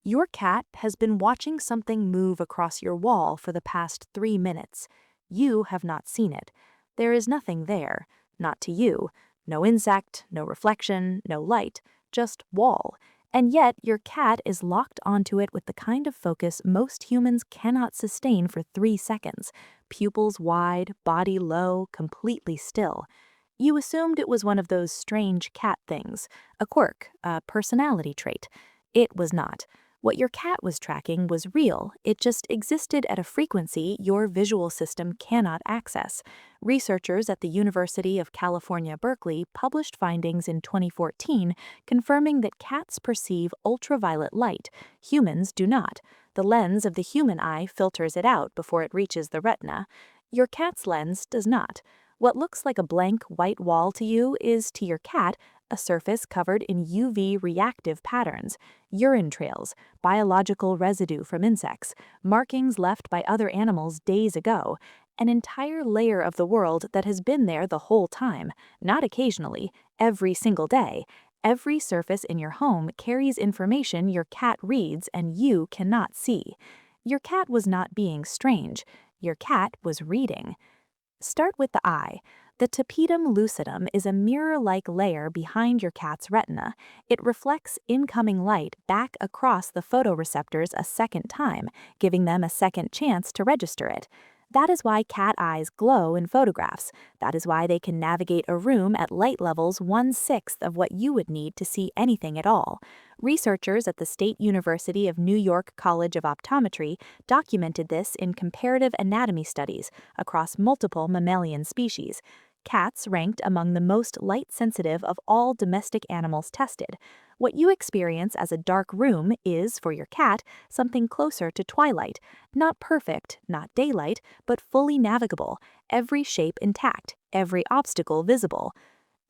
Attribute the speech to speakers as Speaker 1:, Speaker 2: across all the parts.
Speaker 1: Your cat has been watching something move across your wall for the past 3 minutes. You have not seen it. There is nothing there, not to you. No insect, no reflection, no light, just wall. And yet your cat is locked onto it with the kind of focus most humans cannot sustain for 3 seconds. Pupils wide, body low, completely still. You assumed it was one of those strange cat things, a quirk, a personality trait. It was not. What your cat was tracking was real, it just existed at a frequency your visual system cannot access. Researchers at the University of California, Berkeley published findings in 2014 confirming that cats perceive ultraviolet light. Humans do not. The lens of the human eye filters it out before it reaches the retina. Your cat's lens does not. What looks like a blank white wall to you is, to your cat, a surface covered in UV reactive patterns, urine trails, biological residue from insects, markings left by other animals days ago, an entire layer of the world that has been there the whole time, not occasionally, every single day. Every surface in your home carries information your cat reads and you cannot see. Your cat was not being strange. Your cat was reading. Start with the eye. The tapetum lucidum is a mirror-like layer behind your cat's retina. It reflects incoming light back across the photoreceptors a second time, giving them a second chance to register it. That is why cat eyes glow in photographs. That is why they can navigate a room at light levels 1/6 of what you would need to see anything at all. Researchers at the State University of New York College of Optometry documented this in comparative anatomy studies across multiple mammalian species. Cats ranked among the most light-sensitive of all domestic animals tested. What you experience as a dark room is, for your cat, something closer to twilight. Not perfect, not daylight, but fully navigable, every shape intact, every obstacle visible.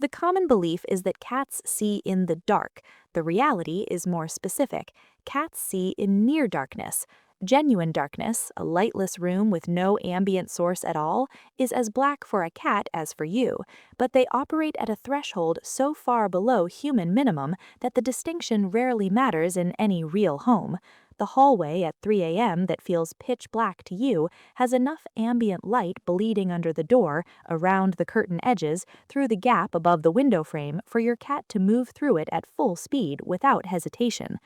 Speaker 1: The common belief is that cats see in the dark. The reality is more specific. Cats see in near darkness. Genuine darkness, a lightless room with no ambient source at all, is as black for a cat as for you, but they operate at a threshold so far below human minimum that the distinction rarely matters in any real home. The hallway at 3 a.m. that feels pitch black to you has enough ambient light bleeding under the door, around the curtain edges, through the gap above the window frame for your cat to move through it at full speed without hesitation.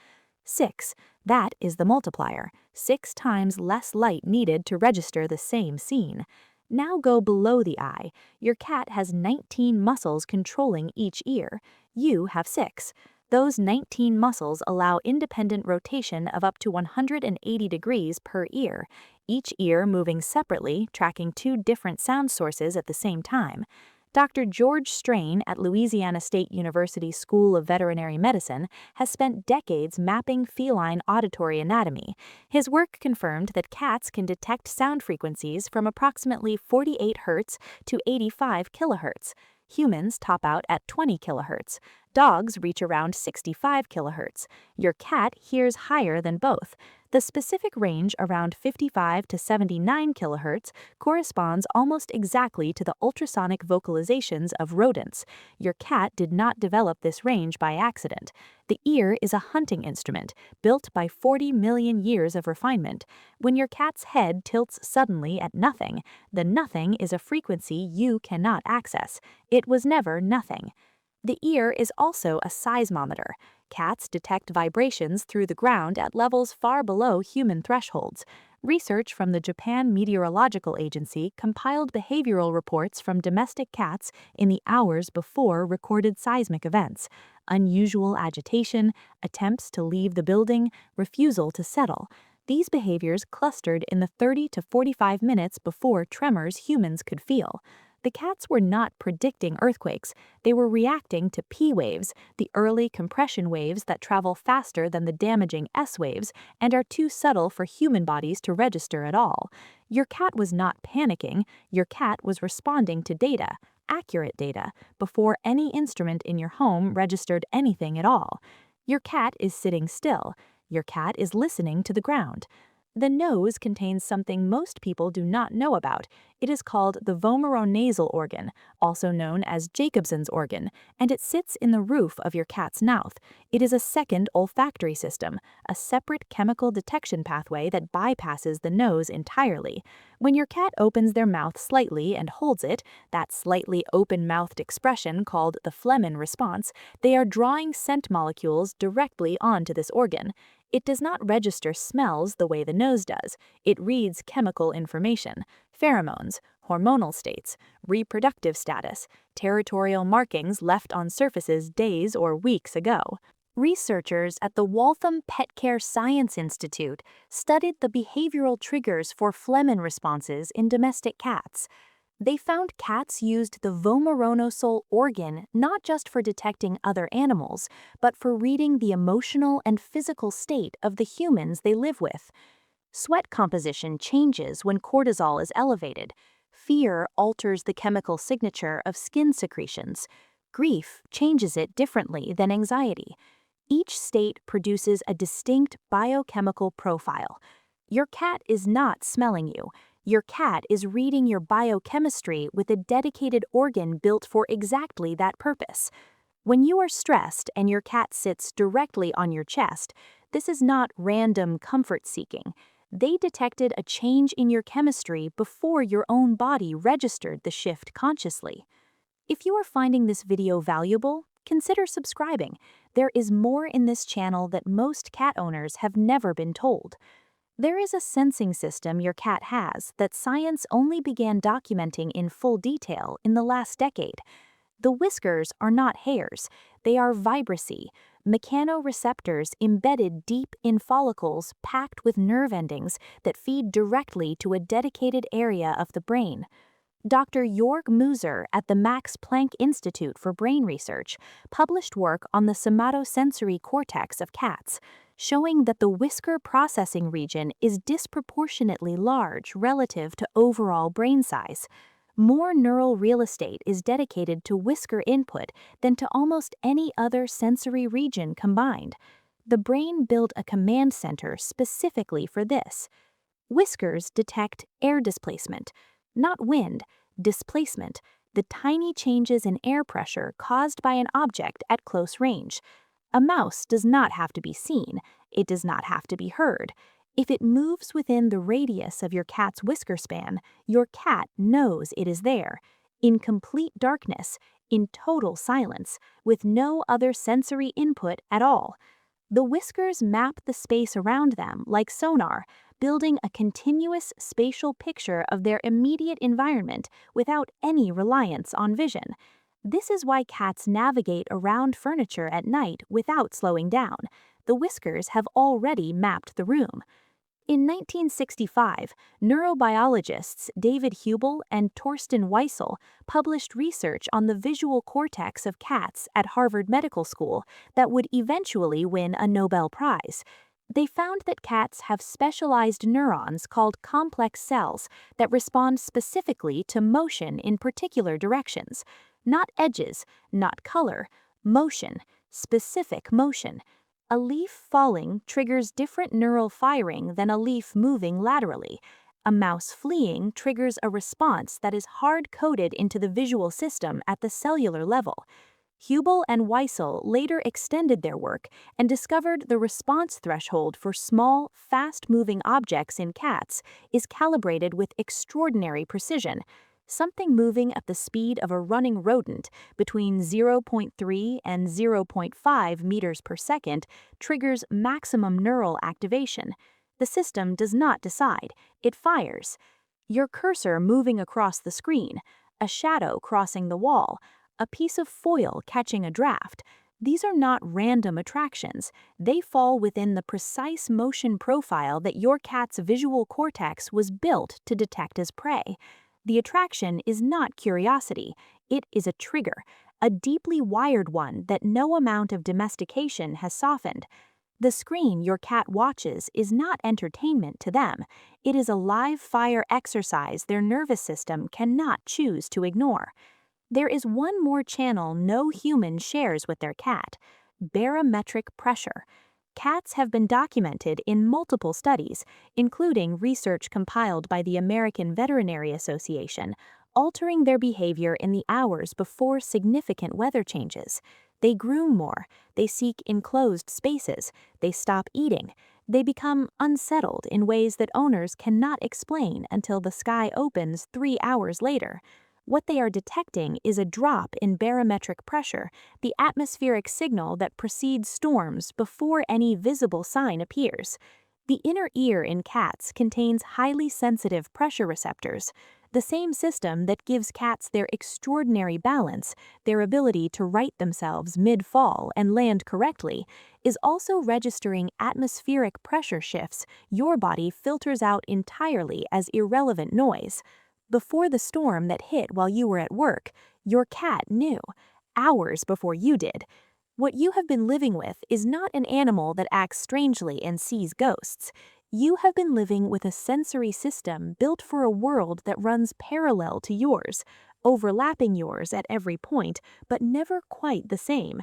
Speaker 1: 6. That is the multiplier. 6 times less light needed to register the same scene. Now go below the eye. Your cat has 19 muscles controlling each ear. You have 6. Those 19 muscles allow independent rotation of up to 180 degrees per ear, each ear moving separately, tracking 2 different sound sources at the same time. Dr. George Strain at Louisiana State University School of Veterinary Medicine has spent decades mapping feline auditory anatomy. His work confirmed that cats can detect sound frequencies from approximately 48 Hz to 85 kHz. Humans top out at 20 kHz. Dogs reach around 65 kHz. Your cat hears higher than both. The specific range around 55 to 79 kHz corresponds almost exactly to the ultrasonic vocalizations of rodents. Your cat did not develop this range by accident. The ear is a hunting instrument, built by 40 million years of refinement. When your cat's head tilts suddenly at nothing, the nothing is a frequency you cannot access. It was never nothing. The ear is also a seismometer. Cats detect vibrations through the ground at levels far below human thresholds. Research from the Japan Meteorological Agency compiled behavioral reports from domestic cats in the hours before recorded seismic events. Unusual agitation, attempts to leave the building, refusal to settle. These behaviors clustered in the 30 to 45 minutes before tremors humans could feel. The cats were not predicting earthquakes. They were reacting to P waves, the early compression waves that travel faster than the damaging S waves and are too subtle for human bodies to register at all. Your cat was not panicking. Your cat was responding to data, accurate data, before any instrument in your home registered anything at all. Your cat is sitting still. Your cat is listening to the ground. The nose contains something most people do not know about. It is called the vomeronasal organ, also known as Jacobson's organ, and it sits in the roof of your cat's mouth. It is a second olfactory system, a separate chemical detection pathway that bypasses the nose entirely. When your cat opens their mouth slightly and holds it, that slightly open-mouthed expression called the phlegmon response, they are drawing scent molecules directly onto this organ. It does not register smells the way the nose does. It reads chemical information, pheromones, hormonal states, reproductive status, territorial markings left on surfaces days or weeks ago. Researchers at the Waltham Pet Care Science Institute studied the behavioral triggers for phlegmon responses in domestic cats. They found cats used the vomeronasal organ not just for detecting other animals, but for reading the emotional and physical state of the humans they live with. Sweat composition changes when cortisol is elevated. Fear alters the chemical signature of skin secretions. Grief changes it differently than anxiety. Each state produces a distinct biochemical profile. Your cat is not smelling you. Your cat is reading your biochemistry with a dedicated organ built for exactly that purpose. When you are stressed and your cat sits directly on your chest, this is not random comfort seeking. They detected a change in your chemistry before your own body registered the shift consciously. If you are finding this video valuable, consider subscribing. There is more in this channel that most cat owners have never been told. There is a sensing system your cat has that science only began documenting in full detail in the last decade. The whiskers are not hairs, they are vibrissae, mechanoreceptors embedded deep in follicles packed with nerve endings that feed directly to a dedicated area of the brain. Dr. Jörg Muser at the Max Planck Institute for Brain Research published work on the somatosensory cortex of cats, showing that the whisker processing region is disproportionately large relative to overall brain size. More neural real estate is dedicated to whisker input than to almost any other sensory region combined. The brain built a command center specifically for this. Whiskers detect air displacement, not wind, displacement, the tiny changes in air pressure caused by an object at close range. A mouse does not have to be seen, it does not have to be heard. If it moves within the radius of your cat's whisker span, your cat knows it is there, in complete darkness, in total silence, with no other sensory input at all. The whiskers map the space around them like sonar, building a continuous spatial picture of their immediate environment without any reliance on vision. This is why cats navigate around furniture at night without slowing down. The whiskers have already mapped the room. In 1965, neurobiologists David Hubel and Torsten Weissel published research on the visual cortex of cats at Harvard Medical School that would eventually win a Nobel Prize. They found that cats have specialized neurons called complex cells that respond specifically to motion in particular directions. Not edges, not color, motion, specific motion. A leaf falling triggers different neural firing than a leaf moving laterally. A mouse fleeing triggers a response that is hard-coded into the visual system at the cellular level. Hubel and Weissel later extended their work and discovered the response threshold for small, fast-moving objects in cats is calibrated with extraordinary precision. Something moving at the speed of a running rodent between 0.3 and 0.5 meters per second triggers maximum neural activation. The system does not decide, it fires. Your cursor moving across the screen, a shadow crossing the wall, a piece of foil catching a draft. These are not random attractions. They fall within the precise motion profile that your cat's visual cortex was built to detect as prey. The attraction is not curiosity, it is a trigger, a deeply wired one that no amount of domestication has softened. The screen your cat watches is not entertainment to them, it is a live fire exercise their nervous system cannot choose to ignore. There is one more channel no human shares with their cat: barometric pressure. Cats have been documented in multiple studies, including research compiled by the American Veterinary Association, altering their behavior in the hours before significant weather changes. They groom more, they seek enclosed spaces, they stop eating, they become unsettled in ways that owners cannot explain until the sky opens 3 hours later. What they are detecting is a drop in barometric pressure, the atmospheric signal that precedes storms before any visible sign appears. The inner ear in cats contains highly sensitive pressure receptors. The same system that gives cats their extraordinary balance, their ability to right themselves mid-fall and land correctly, is also registering atmospheric pressure shifts your body filters out entirely as irrelevant noise. Before the storm that hit while you were at work, your cat knew, hours before you did. What you have been living with is not an animal that acts strangely and sees ghosts. You have been living with a sensory system built for a world that runs parallel to yours, overlapping yours at every point, but never quite the same.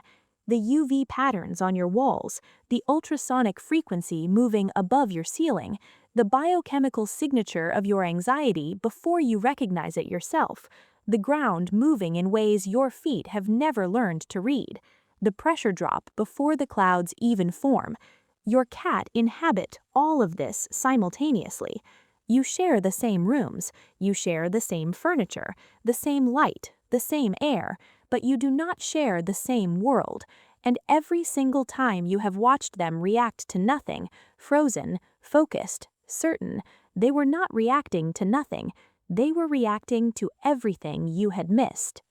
Speaker 1: The UV patterns on your walls, the ultrasonic frequency moving above your ceiling, the biochemical signature of your anxiety before you recognize it yourself, the ground moving in ways your feet have never learned to read, the pressure drop before the clouds even form. Your cat inhabit all of this simultaneously. You share the same rooms, you share the same furniture, the same light, the same air, but you do not share the same world. And every single time you have watched them react to nothing, frozen, focused, certain, they were not reacting to nothing. They were reacting to everything you had missed.